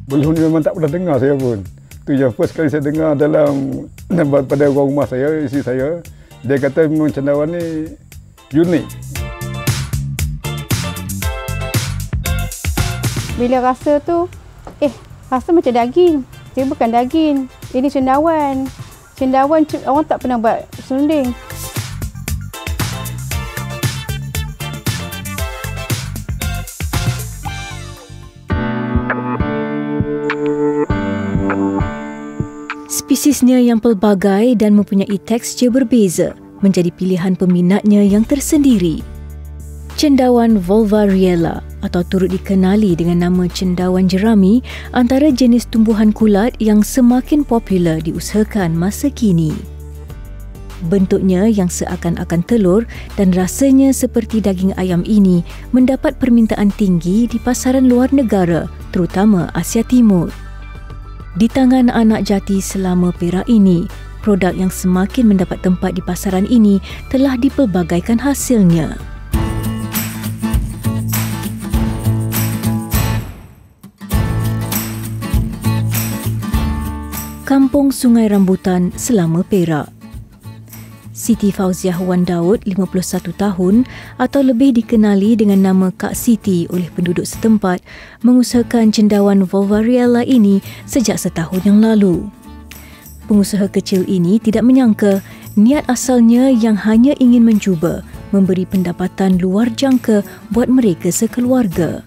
Belum ni memang tak pernah dengar saya pun. Tu yang first kali saya dengar pada orang rumah saya, isteri saya. Dia kata memang cendawan ni unik. Bila rasa tu, rasa macam daging. Dia bukan daging. Ini cendawan. Cendawan orang tak pernah buat serunding. Spesiesnya yang pelbagai dan mempunyai tekstur berbeza menjadi pilihan peminatnya yang tersendiri. Cendawan Volvariella atau turut dikenali dengan nama cendawan jerami antara jenis tumbuhan kulat yang semakin popular diusahakan masa kini. Bentuknya yang seakan-akan telur dan rasanya seperti daging ayam ini mendapat permintaan tinggi di pasaran luar negara, terutama Asia Timur. Di tangan anak jati selama Perak ini, produk yang semakin mendapat tempat di pasaran ini telah dipelbagaikan hasilnya. Kampung Sungai Rambutan selama Perak. Siti Fauziah Wan Daud, 51 tahun atau lebih dikenali dengan nama Kak Siti oleh penduduk setempat, mengusahakan cendawan Volvariella ini sejak setahun yang lalu. Pengusaha kecil ini tidak menyangka niat asalnya yang hanya ingin mencuba memberi pendapatan luar jangka buat mereka sekeluarga.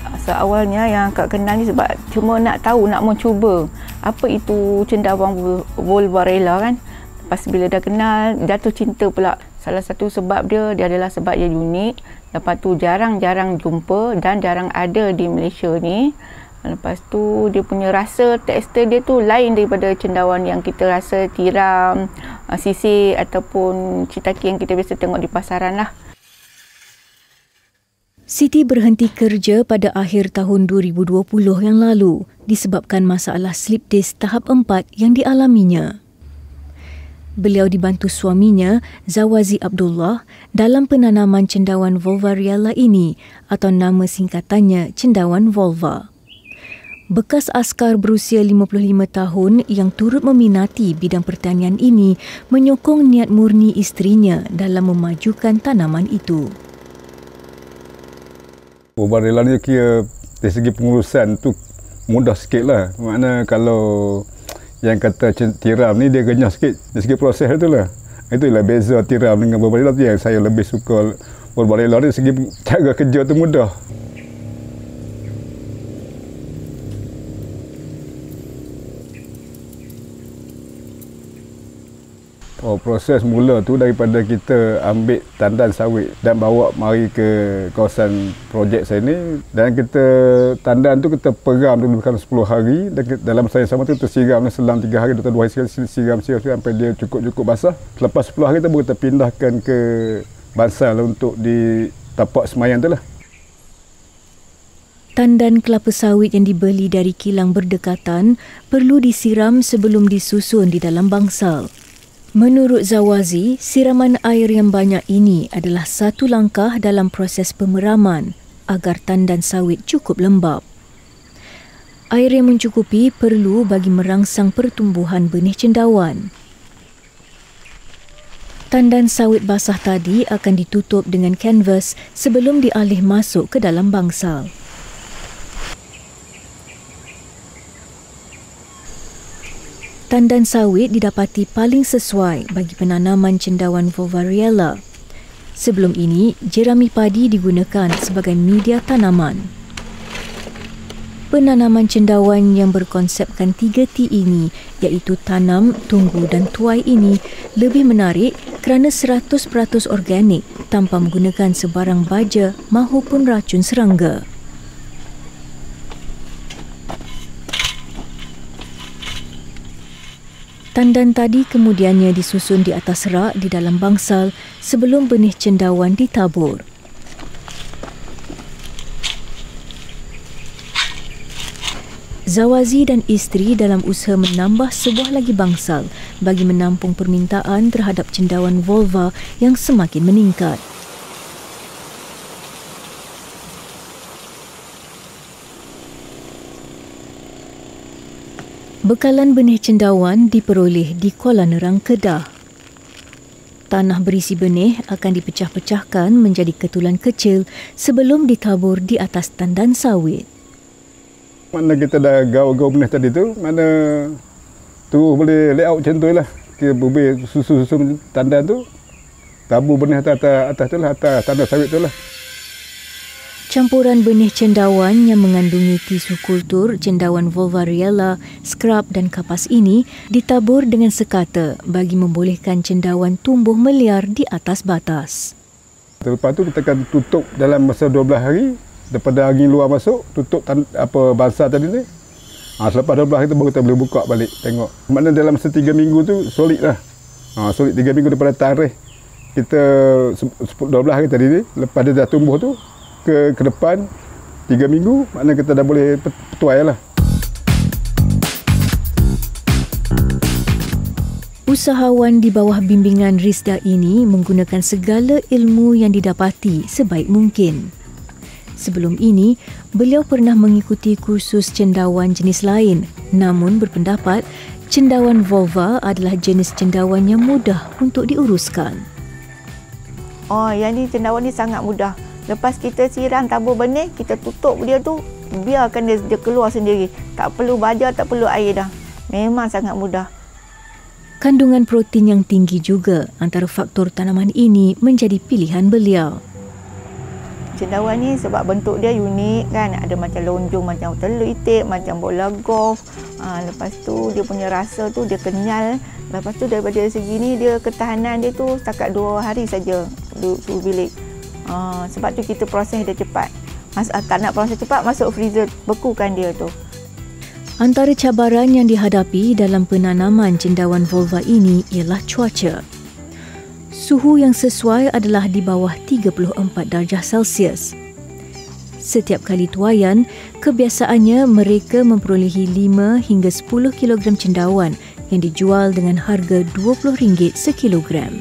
Asal awalnya yang Kak kenal ni sebab cuma nak tahu, nak mencuba apa itu cendawan Volvariella kan. Lepas bila dah kenal, jatuh cinta pula. Salah satu sebab dia adalah sebab dia unik. Lepas tu jarang-jarang jumpa dan jarang ada di Malaysia ni. Lepas tu dia punya rasa, tekstur dia tu lain daripada cendawan yang kita rasa tiram, sisir ataupun citaki yang kita biasa tengok di pasaran lah. Siti berhenti kerja pada akhir tahun 2020 yang lalu disebabkan masalah slip disk tahap 4 yang dialaminya. Beliau dibantu suaminya, Zawazi Abdullah, dalam penanaman cendawan Volvariella ini atau nama singkatannya cendawan Volva. Bekas askar berusia 55 tahun yang turut meminati bidang pertanian ini menyokong niat murni isterinya dalam memajukan tanaman itu. Volvariella ni kira dari segi pengurusan tu mudah sikit lah. Maknanya kalau yang kata tiram ni dia renyah sikit dari segi proses tu lah. Itulah beza tiram dengan Volvariella tu yang saya lebih suka. Volvariella ni dari segi cara kerja tu mudah. Proses mula tu daripada kita ambil tandan sawit dan bawa mari ke kawasan projek saya ni, dan kita tandan tu kita peram dulu 10 hari dan dalam masa yang sama tu kita siram selang 3 hari atau 2 hari sekali, siram sampai dia cukup basak. Selepas 10 hari tu baru kita pindahkan ke bansal untuk di tapak semayang tu lah. Tandan kelapa sawit yang dibeli dari kilang berdekatan perlu disiram sebelum disusun di dalam bangsal. Menurut Zawazi, siraman air yang banyak ini adalah satu langkah dalam proses pemeraman agar tandan sawit cukup lembap. Air yang mencukupi perlu bagi merangsang pertumbuhan benih cendawan. Tandan sawit basah tadi akan ditutup dengan kanvas sebelum dialih masuk ke dalam bangsal. Tandan sawit didapati paling sesuai bagi penanaman cendawan Volvariella. Sebelum ini, jerami padi digunakan sebagai media tanaman. Penanaman cendawan yang berkonsepkan 3T ini, iaitu tanam, tunggu dan tuai ini lebih menarik kerana 100% organik tanpa menggunakan sebarang baja mahupun racun serangga. Tandan tadi kemudiannya disusun di atas rak di dalam bangsal sebelum benih cendawan ditabur. Zawazi dan isteri dalam usaha menambah sebuah lagi bangsal bagi menampung permintaan terhadap cendawan Volva yang semakin meningkat. Bekalan benih cendawan diperoleh di Kuala Nerang, Kedah. Tanah berisi benih akan dipecah-pecahkan menjadi ketulan kecil sebelum ditabur di atas tandan sawit. Mana kita dah gaul benih tadi tu, mana tu boleh layout macam tu lah. Kita bubur susun tandan tu, tabur benih atas tu lah, atas tandan sawit tu lah. Campuran benih cendawan yang mengandungi tisu kultur cendawan Volvariella, scrub dan kapas ini ditabur dengan sekata bagi membolehkan cendawan tumbuh meliar di atas batas. Lepas tu kita akan tutup dalam masa 12 hari daripada angin luar masuk, tutup bangsa tadi ni. Selepas 12 hari tu baru kita boleh buka balik tengok. Maknanya dalam masa 3 minggu tu solid lah. Solid 3 minggu daripada tarikh kita 12 hari tadi ni, lepas dia dah tumbuh tu ke depan 3 minggu, maknanya kita dah boleh petuai lah. Usahawan di bawah bimbingan Rizda ini menggunakan segala ilmu yang didapati sebaik mungkin. Sebelum ini, beliau pernah mengikuti kursus cendawan jenis lain, namun berpendapat cendawan vulva adalah jenis cendawan yang mudah untuk diuruskan. Yang ni cendawan ni sangat mudah. Lepas kita siram tabur benih, kita tutup dia tu, biarkan dia keluar sendiri. Tak perlu baja, tak perlu air dah. Memang sangat mudah. Kandungan protein yang tinggi juga antara faktor tanaman ini menjadi pilihan beliau. Cendawan ni sebab bentuk dia unik kan, ada macam lonjong, macam telur itik, macam bola golf. Lepas tu dia punya rasa tu dia kenyal. Lepas tu daripada segi ni dia ketahanan dia tu setakat 2 hari saja suhu bilik. Sebab tu kita proses dia cepat. Tak nak proses cepat, masuk freezer, bekukan dia tu. Antara cabaran yang dihadapi dalam penanaman cendawan vulva ini ialah cuaca. Suhu yang sesuai adalah di bawah 34 darjah Celsius. Setiap kali tuaian, kebiasaannya mereka memperolehi 5 hingga 10 kilogram cendawan yang dijual dengan harga RM20 sekilogram.